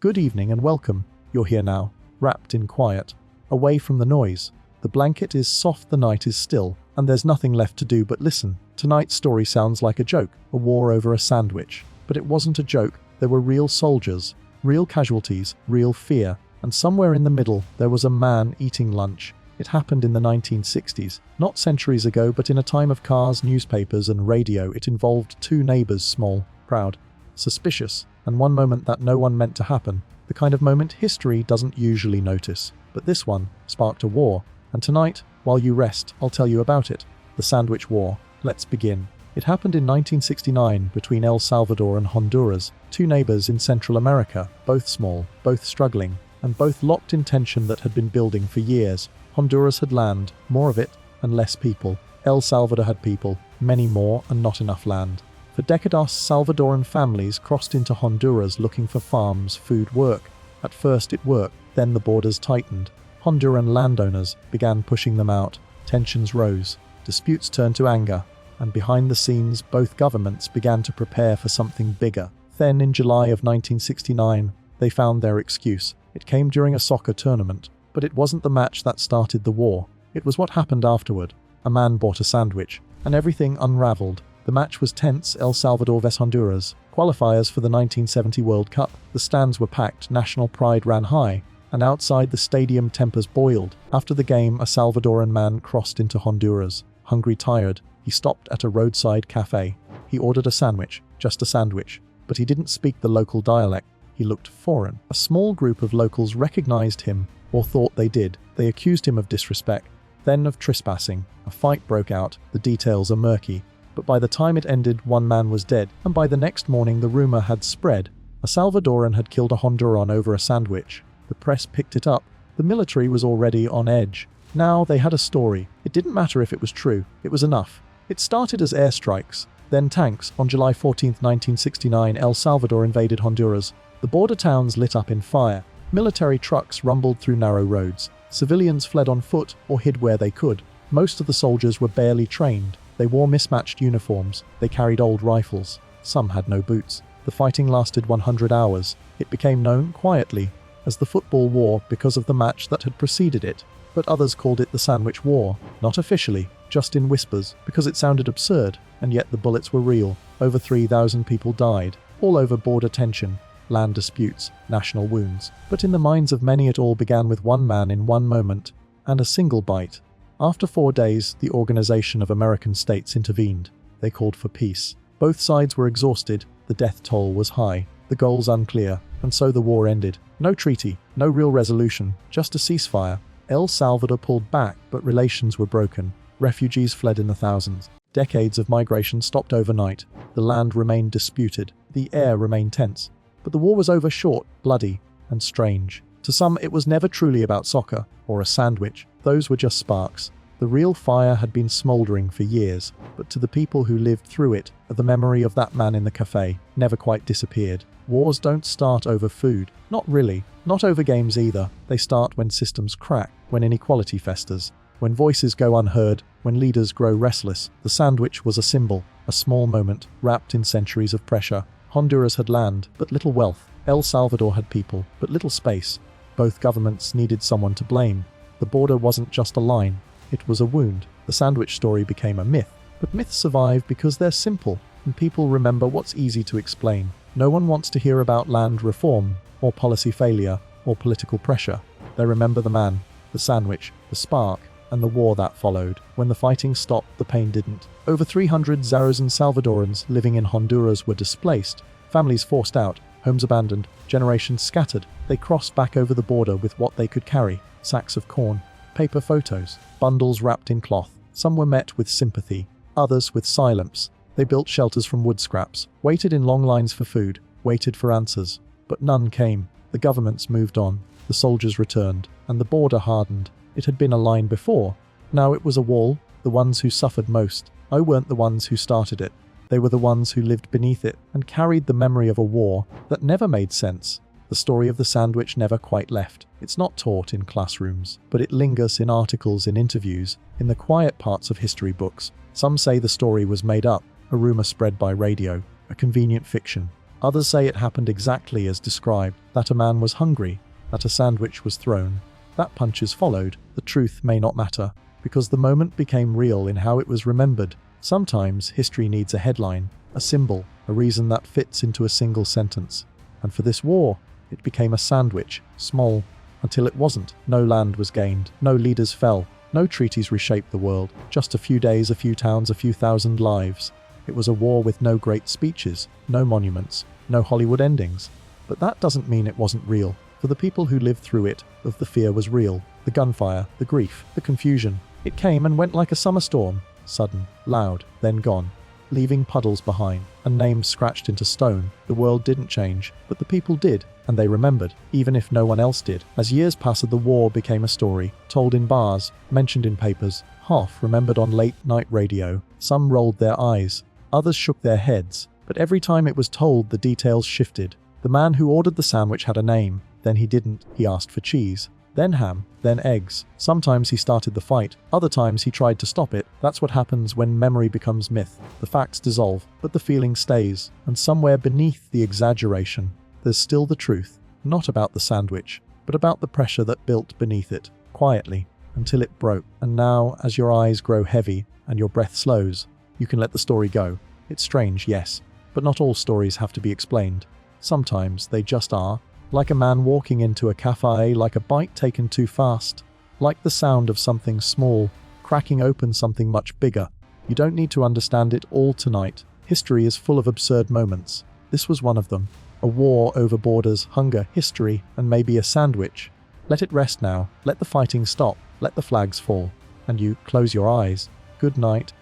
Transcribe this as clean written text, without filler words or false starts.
Good evening and welcome. You're here now, wrapped in quiet, away from the noise. The blanket is soft, the night is still, and there's nothing left to do but listen. Tonight's story sounds like a joke, a war over a sandwich. But it wasn't a joke. There were real soldiers, real casualties, real fear, and somewhere in the middle there was a man eating lunch. It happened in the 1960s, not centuries ago, but in a time of cars, newspapers, and radio. It involved two neighbors, small, proud, suspicious, and one moment that no one meant to happen, the kind of moment history doesn't usually notice. But this one sparked a war, and tonight, while you rest, I'll tell you about it. The Sandwich War. Let's begin. It happened in 1969 between El Salvador and Honduras, two neighbors in Central America, both small, both struggling, and both locked in tension that had been building for years. Honduras had land, more of it, and less people. El Salvador had people, many more, and not enough land. For decades, Salvadoran families crossed into Honduras looking for farms, food, work. At first it worked, then the borders tightened. Honduran landowners began pushing them out. Tensions rose, disputes turned to anger, and behind the scenes both governments began to prepare for something bigger. Then, in July of 1969, they found their excuse. It came during a soccer tournament. But it wasn't the match that started the war. It was what happened afterward. A man bought a sandwich, and everything unraveled. The match was tense. El Salvador vs Honduras, qualifiers for the 1970 World Cup. The stands were packed, national pride ran high, and outside the stadium tempers boiled. After the game, a Salvadoran man crossed into Honduras. Hungry, tired, he stopped at a roadside cafe. He ordered a sandwich, just a sandwich, but he didn't speak the local dialect. He looked foreign. A small group of locals recognized him, or thought they did. They accused him of disrespect, then of trespassing. A fight broke out. The details are murky, but by the time it ended, one man was dead, and by the next morning the rumor had spread. A Salvadoran had killed a Honduran over a sandwich. The press picked it up. The military was already on edge. Now they had a story. It didn't matter if it was true. It was enough. It started as airstrikes, then tanks. On July 14, 1969, El Salvador invaded Honduras. The border towns lit up in fire. Military trucks rumbled through narrow roads. Civilians fled on foot or hid where they could. Most of the soldiers were barely trained. They wore mismatched uniforms. They carried old rifles. Some had no boots. The fighting lasted 100 hours. It became known quietly as the Football War because of the match that had preceded it. But others called it the Sandwich War, not officially, just in whispers, because it sounded absurd, and yet the bullets were real. Over 3,000 people died, all over border tension, land disputes, national wounds. But in the minds of many it all began with one man in one moment, and a single bite. After 4 days, the Organization of American States intervened. They called for peace. Both sides were exhausted, the death toll was high, the goals unclear, and so the war ended. No treaty, no real resolution, just a ceasefire. El Salvador pulled back, but relations were broken. Refugees fled in the thousands. Decades of migration stopped overnight. The land remained disputed. The air remained tense. But the war was over short, bloody, and strange. To some, it was never truly about soccer or a sandwich. Those were just sparks. The real fire had been smoldering for years, but to the people who lived through it, the memory of that man in the cafe never quite disappeared. Wars don't start over food. Not really. Not over games either. They start when systems crack, when inequality festers, when voices go unheard, when leaders grow restless. The sandwich was a symbol, a small moment, wrapped in centuries of pressure. Honduras had land, but little wealth. El Salvador had people, but little space. Both governments needed someone to blame. The border wasn't just a line. It was a wound. The sandwich story became a myth. But myths survive because they're simple, and people remember what's easy to explain. No one wants to hear about land reform, or policy failure, or political pressure. They remember the man, the sandwich, the spark, and the war that followed. When the fighting stopped, the pain didn't. Over 300 Zaros and Salvadorans living in Honduras were displaced, families forced out, homes abandoned, generations scattered. They crossed back over the border with what they could carry: sacks of corn, paper photos, bundles wrapped in cloth. Some were met with sympathy, others with silence. They built shelters from wood scraps, waited in long lines for food, waited for answers. But none came. The governments moved on, the soldiers returned, and the border hardened. It had been a line before. Now it was a wall. The ones who suffered most, weren't the ones who started it. They were the ones who lived beneath it and carried the memory of a war that never made sense. The story of the sandwich never quite left. It's not taught in classrooms, but it lingers in articles, in interviews, in the quiet parts of history books. Some say the story was made up, a rumor spread by radio, a convenient fiction. Others say it happened exactly as described, that a man was hungry, that a sandwich was thrown, that punches followed. The truth may not matter, because the moment became real in how it was remembered. Sometimes history needs a headline, a symbol, a reason that fits into a single sentence. And for this war, it became a sandwich, small, until it wasn't. No land was gained, no leaders fell, no treaties reshaped the world, just a few days, a few towns, a few thousand lives. It was a war with no great speeches, no monuments, no Hollywood endings. But that doesn't mean it wasn't real. For the people who lived through it, of the fear was real, the gunfire, the grief, the confusion. It came and went like a summer storm, sudden, loud, then gone, leaving puddles behind, and names scratched into stone. The world didn't change, but the people did, and they remembered, even if no one else did. As years passed, the war became a story, told in bars, mentioned in papers, half remembered on late-night radio. Some rolled their eyes, others shook their heads, but every time it was told, the details shifted. The man who ordered the sandwich had a name, then he didn't. He asked for cheese, then ham, then eggs. Sometimes he started the fight, other times he tried to stop it. That's what happens when memory becomes myth. The facts dissolve, but the feeling stays, and somewhere beneath the exaggeration, there's still the truth, not about the sandwich, but about the pressure that built beneath it, quietly, until it broke. And now, as your eyes grow heavy and your breath slows, you can let the story go. It's strange, yes, but not all stories have to be explained. Sometimes they just are. Like a man walking into a cafe, like a bite taken too fast, like the sound of something small, cracking open something much bigger. You don't need to understand it all tonight. History is full of absurd moments. This was one of them. A war over borders, hunger, history, and maybe a sandwich. Let it rest now. Let the fighting stop. Let the flags fall. And you close your eyes. Good night.